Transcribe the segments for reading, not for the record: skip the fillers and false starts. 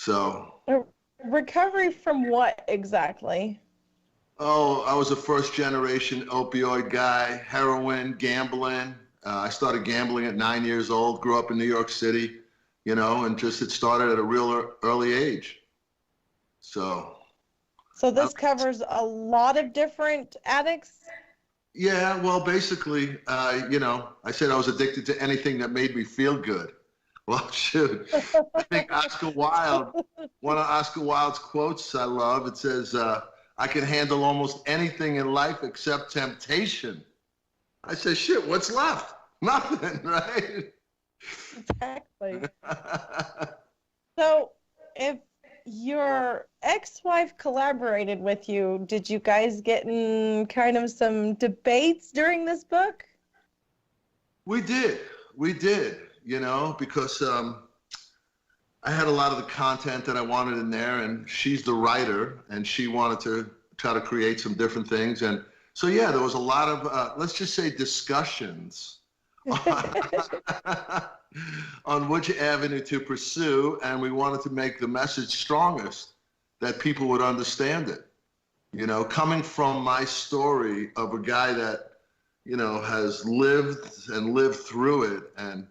So, Recovery from what exactly? oh, I was a first generation opioid guy, heroin, gambling. I started gambling at 9 years old, grew up in New York City, and just it started at a real early age. So, So I, this covers a lot of different addicts? yeah, well, basically, I said I was addicted to anything that made me feel good. Well, shoot, I think Oscar Wilde, one of Oscar Wilde's quotes I love, it says, I can handle almost anything in life except temptation. I said, shit, what's left? Nothing, right? Exactly. So if your ex-wife collaborated with you, did you guys get in kind of some debates during this book? We did, because I had a lot of the content that I wanted in there, and she's the writer, and she wanted to try to create some different things. And so, yeah, there was a lot of, let's just say, discussions on which avenue to pursue, and we wanted to make the message strongest that people would understand it. Coming from my story of a guy that, has lived and lived through it, and,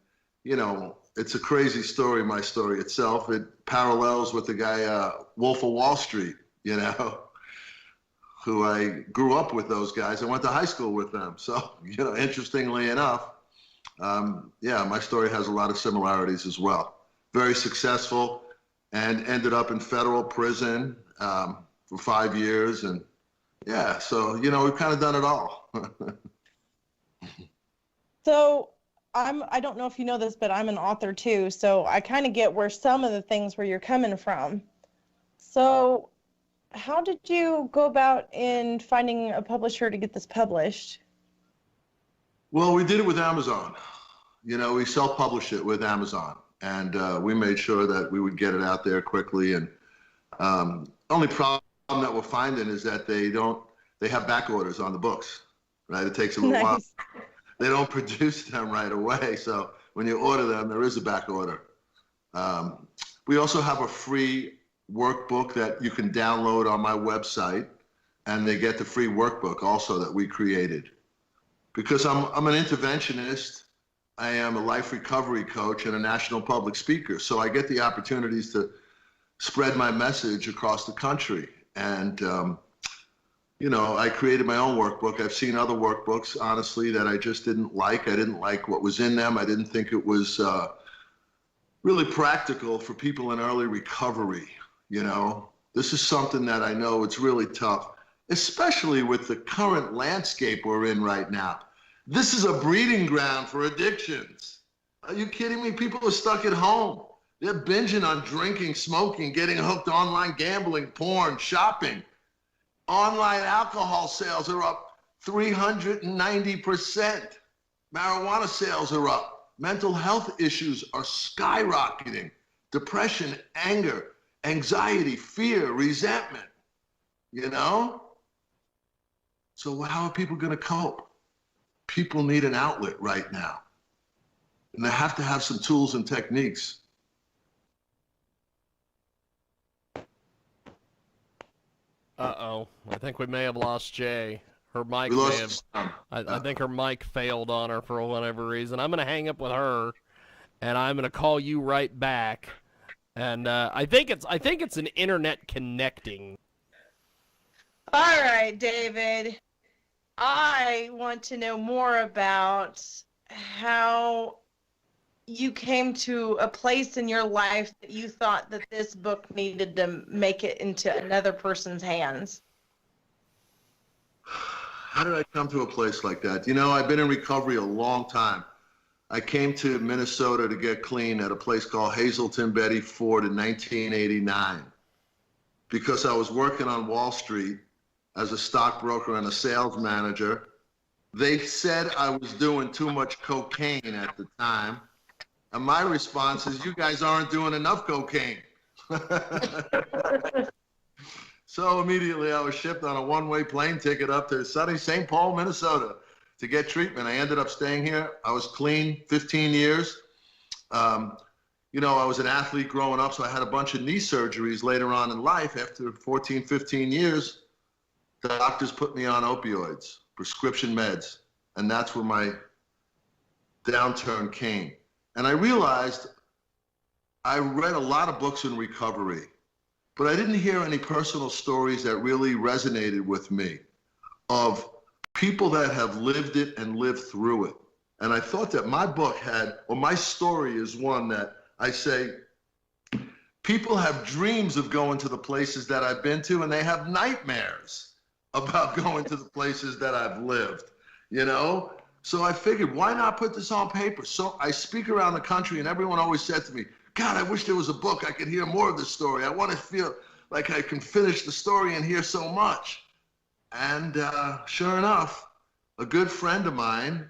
it's a crazy story, my story itself. It parallels with the guy, Wolf of Wall Street, who I grew up with those guys. I went to high school with them. So, interestingly enough, my story has a lot of similarities as well. Very successful and ended up in federal prison for 5 years. And yeah, so, we've kind of done it all. So I don't know if you know this, but I'm an author too. So I kind of get where some of the things where you're coming from. So how did you go about in finding a publisher to get this published? Well, we did it with Amazon. We self-published it with Amazon, and we made sure that we would get it out there quickly. And only problem that we're finding is that they have back orders on the books, right? It takes a little while. They don't produce them right away. So when you order them, there is a back order. We also have a free workbook that you can download on my website, and they get the free workbook also that we created. Because I'm an interventionist, I am a life recovery coach and a national public speaker. So I get the opportunities to spread my message across the country. And, I created my own workbook. I've seen other workbooks, honestly, that I just didn't like. I didn't like what was in them. I didn't think it was really practical for people in early recovery. This is something that I know it's really tough, especially with the current landscape we're in right now. This is a breeding ground for addictions. Are you kidding me? People are stuck at home. They're binging on drinking, smoking, getting hooked online gambling, porn, shopping. Online alcohol sales are up 390%. Marijuana sales are up. Mental health issues are skyrocketing. Depression, anger, anxiety, fear, resentment, So how are people going to cope? People need an outlet right now. And they have to have some tools and techniques. Uh-oh. I think we may have lost Jae. Her mic We may lost have... I think her mic failed on her for whatever reason. I'm going to hang up with her, and I'm going to call you right back. And I think it's an internet connecting. All right, David. I want to know more about how you came to a place in your life that you thought that this book needed to make it into another person's hands. How did I come to a place like that? I've been in recovery a long time. I came to Minnesota to get clean at a place called Hazleton Betty Ford in 1989 because I was working on Wall Street as a stockbroker and a sales manager. They said I was doing too much cocaine at the time. And my response is, you guys aren't doing enough cocaine. So immediately I was shipped on a one-way plane ticket up to sunny St. Paul, Minnesota to get treatment. I ended up staying here. I was clean 15 years. I was an athlete growing up, so I had a bunch of knee surgeries later on in life. After 14, 15 years, the doctors put me on opioids, prescription meds. And that's where my downturn came. And I realized I read a lot of books in recovery, but I didn't hear any personal stories that really resonated with me of people that have lived it and lived through it. And I thought that my book my story is one that I say, people have dreams of going to the places that I've been to, and they have nightmares about going to the places that I've lived, So I figured, why not put this on paper? So I speak around the country, and everyone always said to me, God, I wish there was a book. I could hear more of the story. I want to feel like I can finish the story and hear so much. And sure enough, a good friend of mine,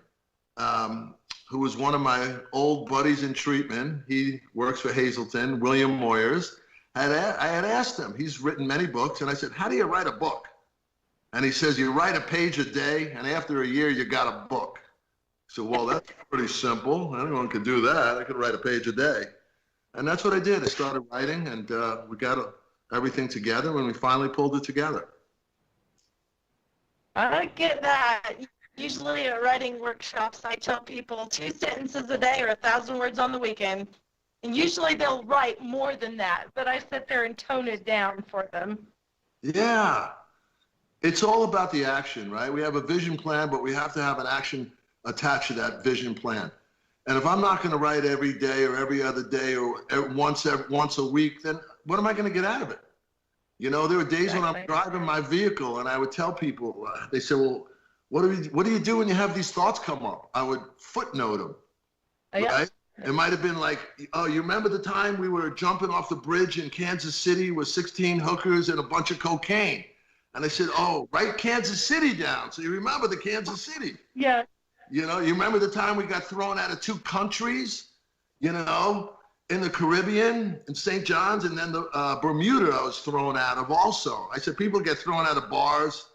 who was one of my old buddies in treatment, he works for Hazleton, William Moyers, I had asked him, he's written many books, and I said, how do you write a book? And he says, you write a page a day, and after a year, you got a book. So, well, that's pretty simple. Anyone could do that. I could write a page a day. And that's what I did. I started writing, and we got everything together, and we finally pulled it together. I get that. Usually at writing workshops, I tell people 2 sentences a day or 1,000 words on the weekend. And usually they'll write more than that, but I sit there and tone it down for them. Yeah. It's all about the action, right? We have a vision plan, but we have to have an action attached to that vision plan. And if I'm not going to write every day or every other day or once a week, then what am I going to get out of it? There were days when I'm driving my vehicle and I would tell people, they say, well, what do you do when you have these thoughts come up? I would footnote them, right? It might have been like, oh, you remember the time we were jumping off the bridge in Kansas City with 16 hookers and a bunch of cocaine? And I said, oh, write Kansas City down. So you remember the Kansas City. Yeah. You remember the time we got thrown out of 2 countries, in the Caribbean, in St. John's, and then the Bermuda I was thrown out of also. I said, people get thrown out of bars.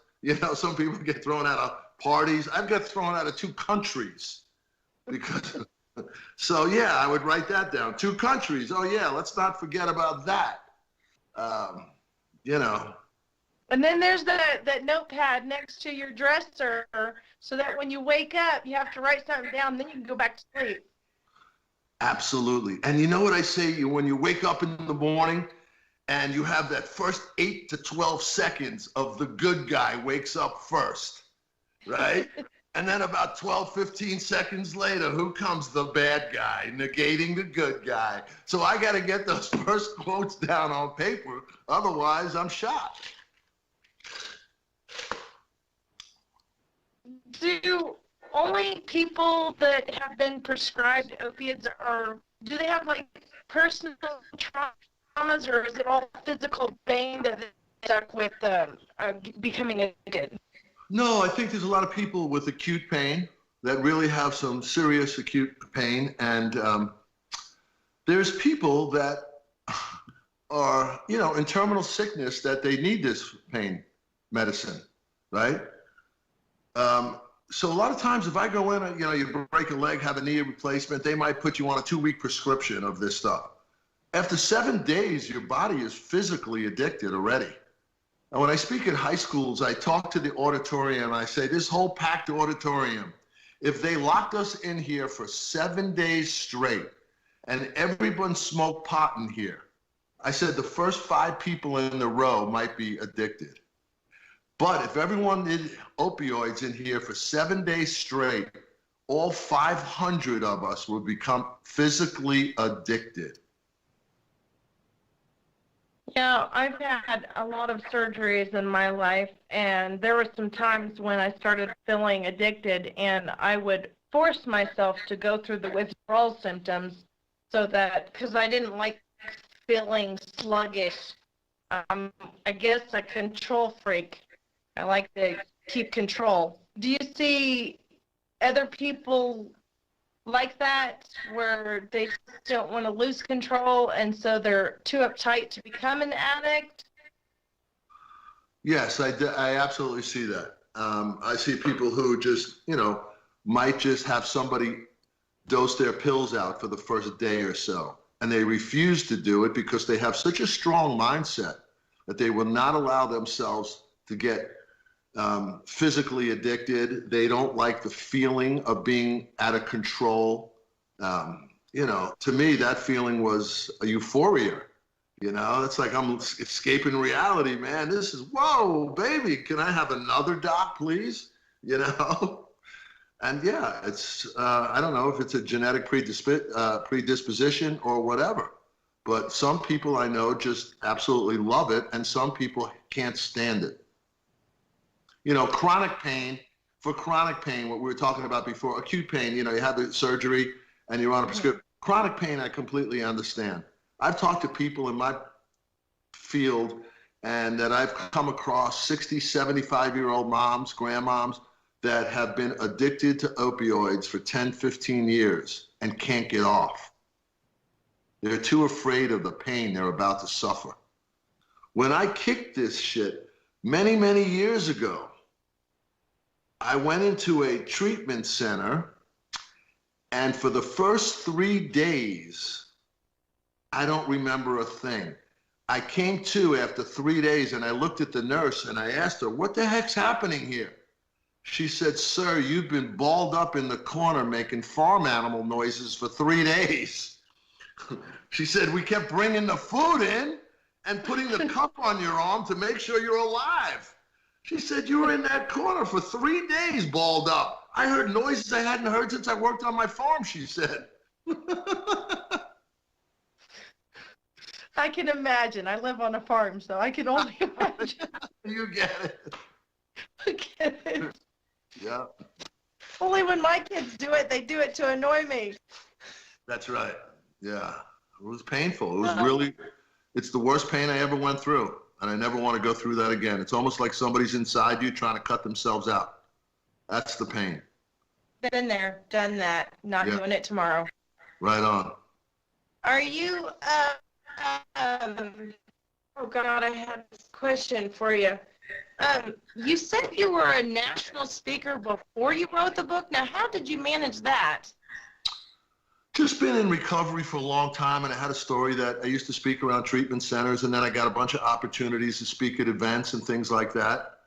Some people get thrown out of parties. I've got thrown out of 2 countries. Because, so yeah, I would write that down. 2 countries. Oh yeah, let's not forget about that. And then there's that notepad next to your dresser so that when you wake up, you have to write something down, then you can go back to sleep. Absolutely. And you know what I say, when you wake up in the morning and you have that first 8 to 12 seconds of the good guy wakes up first, right? And then about 12, 15 seconds later, who comes the bad guy, negating the good guy? So I got to get those first quotes down on paper. Otherwise, I'm shot. Do only people that have been prescribed opiates, or do they have like personal traumas, or is it all physical pain that they're stuck with becoming addicted? No, I think there's a lot of people with acute pain that really have some serious acute pain, and there's people that are, in terminal sickness that they need this pain medicine, right? So a lot of times if I go in, you break a leg, have a knee replacement, they might put you on a 2-week prescription of this stuff. After 7 days, your body is physically addicted already. And when I speak at high schools, I talk to the auditorium and I say, this whole packed auditorium, if they locked us in here for 7 days straight and everyone smoked pot in here, I said the first 5 people in the row might be addicted. But if everyone did opioids in here for 7 days straight, all 500 of us would become physically addicted. Yeah, I've had a lot of surgeries in my life, and there were some times when I started feeling addicted, and I would force myself to go through the withdrawal symptoms so that, because I didn't like feeling sluggish. I guess a control freak. I like to keep control. Do you see other people like that, where they don't want to lose control and so they're too uptight to become an addict? Yes, I absolutely see that. I see people who just, might just have somebody dose their pills out for the first day or so. and they refuse to do it because they have such a strong mindset that they will not allow themselves to get physically addicted. They don't like the feeling of being out of control. You know, to me, that feeling was a euphoria. You know, it's like I'm escaping reality, man. This is, whoa, baby, can I have another doc, please? You know? And yeah, it's, I don't know if it's a genetic predisposition or whatever, but some people I know just absolutely love it, and some people can't stand it. You know, chronic pain, for chronic pain, what we were talking about before, acute pain, you know, you have the surgery and you're on a prescription. Chronic pain, I completely understand. I've talked to people in my field and that I've come across 60, 75-year-old moms, grandmoms that have been addicted to opioids for 10, 15 years and can't get off. They're too afraid of the pain they're about to suffer. When I kicked this shit many, many years ago, I went into a treatment center, and for the first 3 days, I don't remember a thing. I came to after 3 days and I looked at the nurse and I asked her, what the heck's happening here? She said, sir, you've been balled up in the corner making farm animal noises for 3 days. She said, we kept bringing the food in and putting the cup on your arm to make sure you're alive. She said, you were in that corner for 3 days balled up. I heard noises I hadn't heard since I worked on my farm, she said. I can imagine. I live on a farm, so I can only imagine. You get it. I get it. Yeah. Only when my kids do it, they do it to annoy me. That's right. Yeah. It was painful. It was really, it's the worst pain I ever went through. And I never want to go through that again. It's almost like somebody's inside you trying to cut themselves out. That's the pain. Been there, done that, not doing it tomorrow. Right on. Are you, oh God, I had this question for you. You said you were a national speaker before you wrote the book. Now, how did you manage that? Just been in recovery for a long time, and I had a story that I used to speak around treatment centers, and then I got a bunch of opportunities to speak at events and things like that.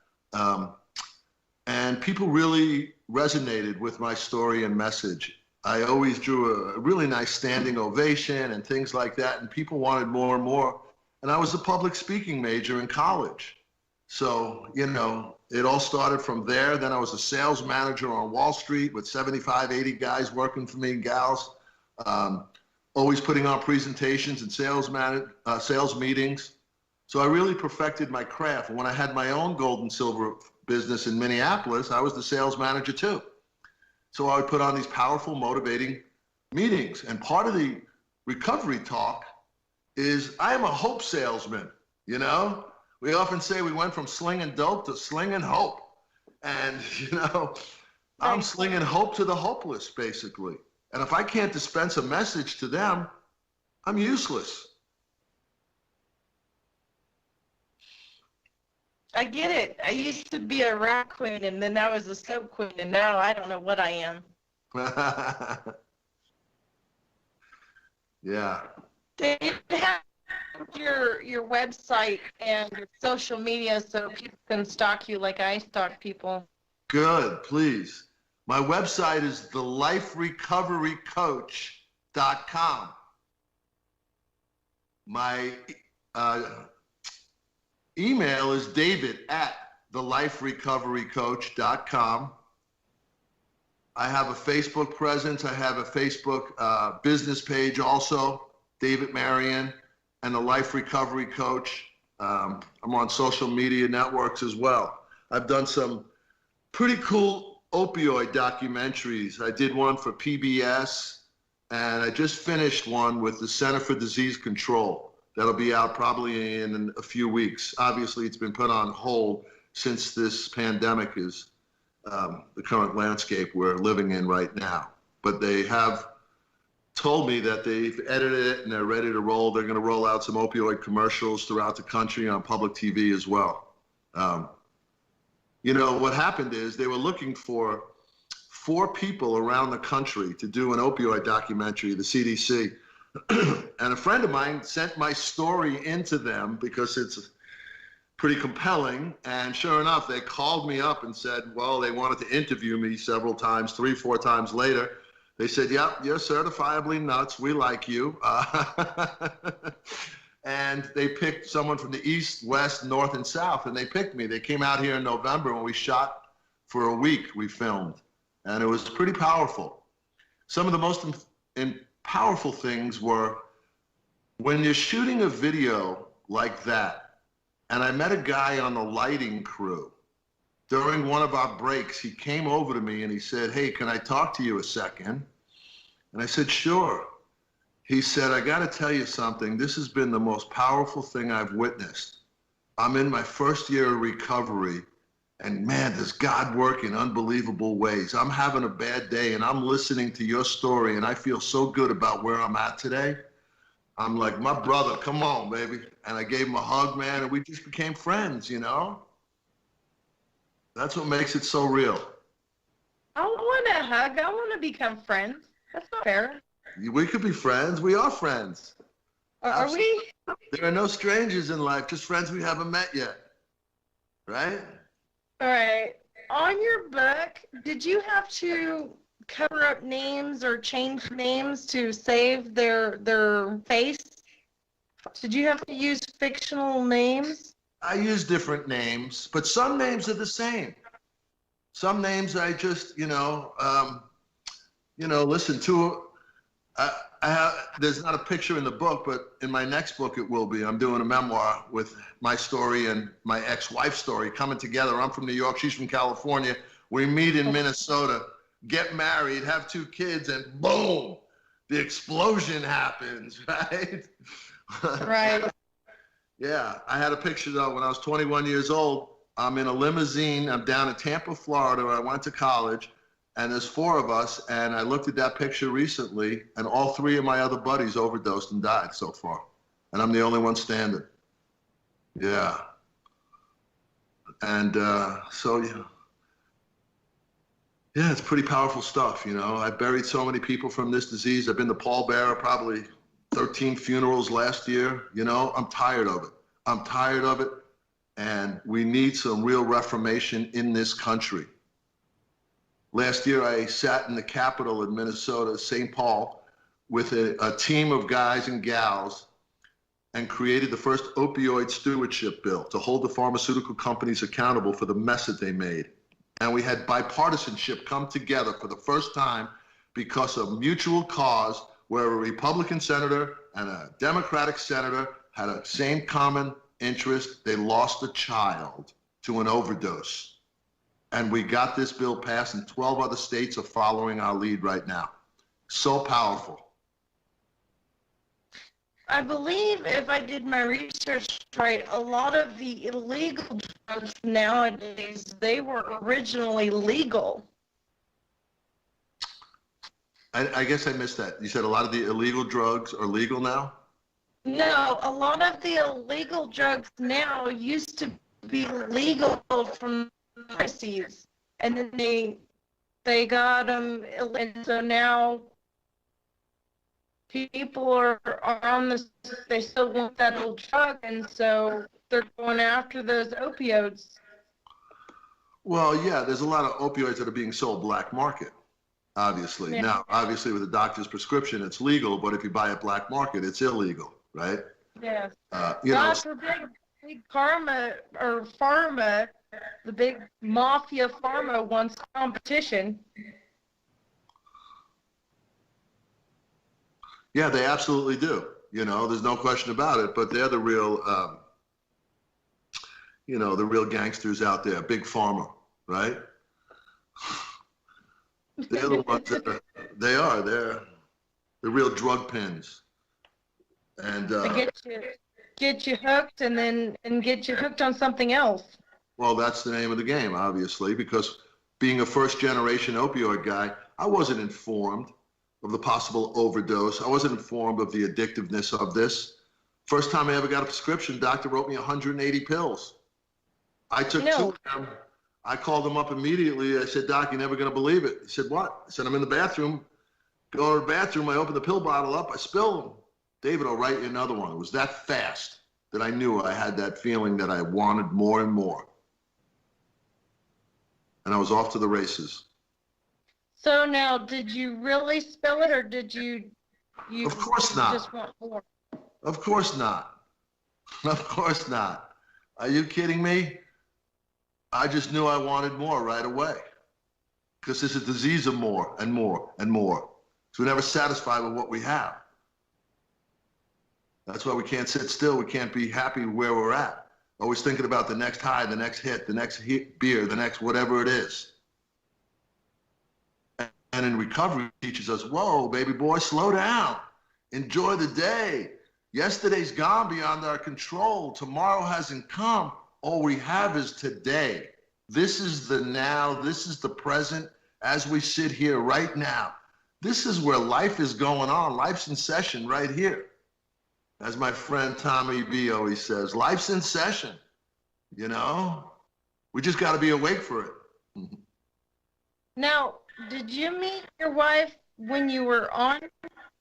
And people really resonated with my story and message. I always drew a really nice standing ovation and things like that, and people wanted more and more. And I was a public speaking major in college. So, you know, it all started from there. Then I was a sales manager on Wall Street with 75, 80 guys working for me, gals. Always putting on presentations and sales meetings. So I really perfected my craft. And when I had my own gold and silver business in Minneapolis, I was the sales manager too. So I would put on these powerful, motivating meetings. And part of the recovery talk is I am a hope salesman, you know? We often say we went from slinging dope to slinging hope. And, you know, I'm slinging hope to the hopeless, basically. And if I can't dispense a message to them, I'm useless. I get it. I used to be a rat queen, and then I was a soap queen, and now I don't know what I am. Yeah. They have your website and your social media so people can stalk you like I stalk people. Good, please. My website is theliferecoverycoach.com. My email is david@theliferecoverycoach.com. I have a Facebook presence. I have a Facebook business page also, David Marion and the Life Recovery Coach. I'm on social media networks as well. I've done some pretty cool opioid documentaries. I did one for PBS, and I just finished one with the Center for Disease Control. That'll be out probably in a few weeks. Obviously, it's been put on hold since this pandemic is the current landscape we're living in right now. But they have told me that they've edited it and they're ready to roll. They're going to roll out some opioid commercials throughout the country on public TV as well. You know, what happened is they were looking for 4 people around the country to do an opioid documentary, the CDC. And a friend of mine sent my story into them because it's pretty compelling. And sure enough, they called me up and said, well, they wanted to interview me several times, 3-4 times later. They said, yep, you're certifiably nuts. We like you. And they picked someone from the East, West, North, and South, and they picked me. They came out here in November when we shot for a week, we filmed. And it was pretty powerful. Some of the most powerful things were when you're shooting a video like that, and I met a guy on the lighting crew. During one of our breaks, he came over to me and he said, hey, can I talk to you a second? And I said, sure. He said, I got to tell you something. This has been the most powerful thing I've witnessed. I'm in my first year of recovery, and man, does God work in unbelievable ways. I'm having a bad day, and I'm listening to your story, and I feel so good about where I'm at today. I'm like, my brother, come on, baby. And I gave him a hug, man, and we just became friends, you know? That's what makes it so real. I want a hug. I want to become friends. That's not fair. We could be friends. We are friends. Are we? There are no strangers in life, just friends we haven't met yet. Right? All right. On your book, did you have to cover up names or change names to save their face? Did you have to use fictional names? I use different names, but some names are the same. Some names I just, listen to. There's not a picture in the book, but in my next book it will be. I'm doing a memoir with my story and my ex-wife's story coming together. I'm from New York, she's from California. We meet in Minnesota, get married, have 2 kids, and boom, the explosion happens, right? Right. Yeah, I had a picture though when I was 21 years old. I'm in a limousine. I'm down in Tampa, Florida, where I went to college. And there's 4 of us, and I looked at that picture recently, and all 3 of my other buddies overdosed and died so far. And I'm the only one standing. Yeah. And yeah, it's pretty powerful stuff, I buried so many people from this disease. I've been the pallbearer, probably 13 funerals last year. I'm tired of it. I'm tired of it, and we need some real reformation in this country. Last year, I sat in the Capitol in Minnesota, St. Paul, with a team of guys and gals and created the first opioid stewardship bill to hold the pharmaceutical companies accountable for the mess that they made. And we had bipartisanship come together for the first time because of mutual cause, where a Republican senator and a Democratic senator had a same common interest. They lost a child to an overdose. And we got this bill passed, and 12 other states are following our lead right now. So powerful. I believe, if I did my research right, a lot of the illegal drugs nowadays, they were originally legal. I guess I missed that. You said a lot of the illegal drugs are legal now? No, a lot of the illegal drugs now used to be legal from the 60s, and then they got them, and so now people are on this, they still want that old drug, and so they're going after those opioids. Well, yeah, there's a lot of opioids that are being sold black market, obviously. Yeah. Now, obviously, with a doctor's prescription, it's legal, but if you buy it black market, it's illegal, right? Yes. God forbid, big pharma, the big mafia pharma wants competition. Yeah, they absolutely do. There's no question about it, but they're the real, the real gangsters out there, big pharma, right? They're the ones that they're the real drug pins. And get you hooked and get you hooked on something else. Well, that's the name of the game, obviously, because being a first-generation opioid guy, I wasn't informed of the possible overdose. I wasn't informed of the addictiveness of this. First time I ever got a prescription, doctor wrote me 180 pills. I took 2 of them. I called him up immediately. I said, Doc, you're never going to believe it. He said, what? I said, I'm in the bathroom. Go to the bathroom. I open the pill bottle up. I spill them. David, I'll write you another one. It was that fast that I knew I had that feeling that I wanted more and more. And I was off to the races. So now, did you really spill it, or did you Of course not. just want more? Of course not. Of course not. Are you kidding me? I just knew I wanted more right away. Because there's a disease of more and more and more. So we're never satisfied with what we have. That's why we can't sit still. We can't be happy where we're at. Always thinking about the next high, the next hit, the next beer, the next whatever it is. And in recovery, it teaches us, whoa, baby boy, slow down. Enjoy the day. Yesterday's gone beyond our control. Tomorrow hasn't come. All we have is today. This is the now. This is the present as we sit here right now. This is where life is going on. Life's in session right here. As my friend Tommy B always says, life's in session, you know? We just got to be awake for it. Now, did you meet your wife when you were on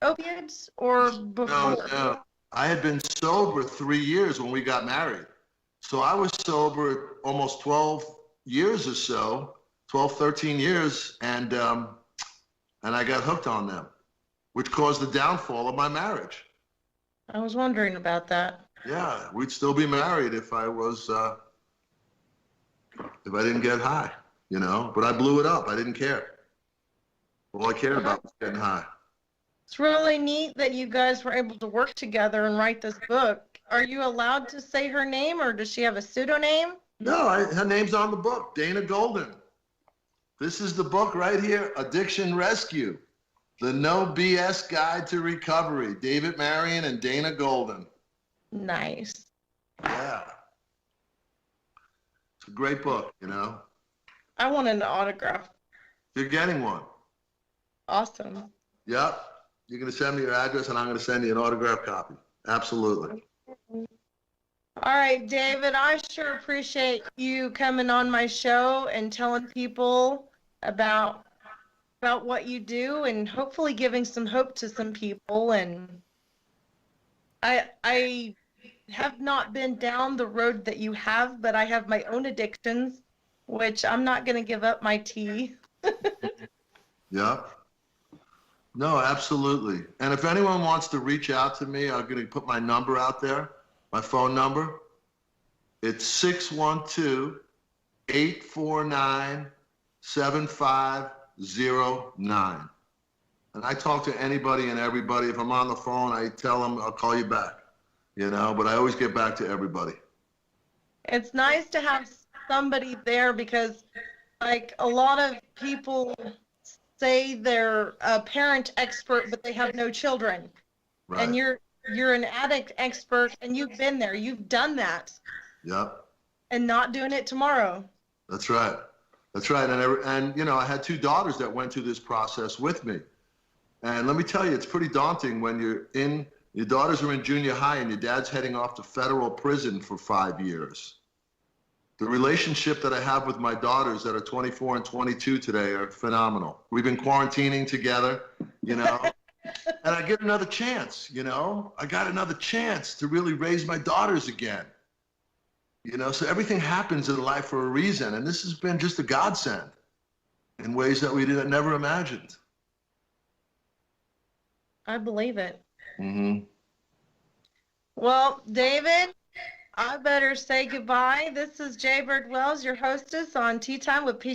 opioids or before? No. I had been sober 3 years when we got married. So I was sober almost 12 years or so, 12, 13 years, and I got hooked on them, which caused the downfall of my marriage. I was wondering about that. Yeah, we'd still be married if I didn't get high, you know, but I blew it up. I didn't care. All I cared about was getting high. It's really neat that you guys were able to work together and write this book. Are you allowed to say her name, or does she have a pseudonym? No, her name's on the book, Dana Golden. This is the book right here, Addiction Rescue. The No BS Guide to Recovery, David Marion and Dana Golden. Nice. Yeah. It's a great book, you know. I want an autograph. You're getting one. Awesome. Yep. You're going to send me your address, and I'm going to send you an autographed copy. Absolutely. All right, David, I sure appreciate you coming on my show and telling people about what you do, and hopefully giving some hope to some people. And I have not been down the road that you have, but I have my own addictions, which I'm not going to give up my tea. Yep. No, absolutely. And if anyone wants to reach out to me, I'm going to put my number out there, my phone number. It's 612-849-7509. And I talk to anybody and everybody. If I'm on the phone, I tell them I'll call you back, you know, but I always get back to everybody. It's nice to have somebody there, because like a lot of people say they're a parent expert, but they have no children. Right. And you're an addict expert, and you've been there. You've done that. Yep. And not doing it tomorrow. That's right. That's right. And you know, I had two daughters that went through this process with me. And let me tell you, it's pretty daunting when your daughters are in junior high and your dad's heading off to federal prison for 5 years. The relationship that I have with my daughters that are 24 and 22 today are phenomenal. We've been quarantining together, you know, and I get another chance, you know. I got another chance to really raise my daughters again. You know, so everything happens in life for a reason, and this has been just a godsend in ways that we never imagined. I believe it. Mm-hmm. Well, David, I better say goodbye. This is Jae Byrd Wells, your hostess on Tea Time with P.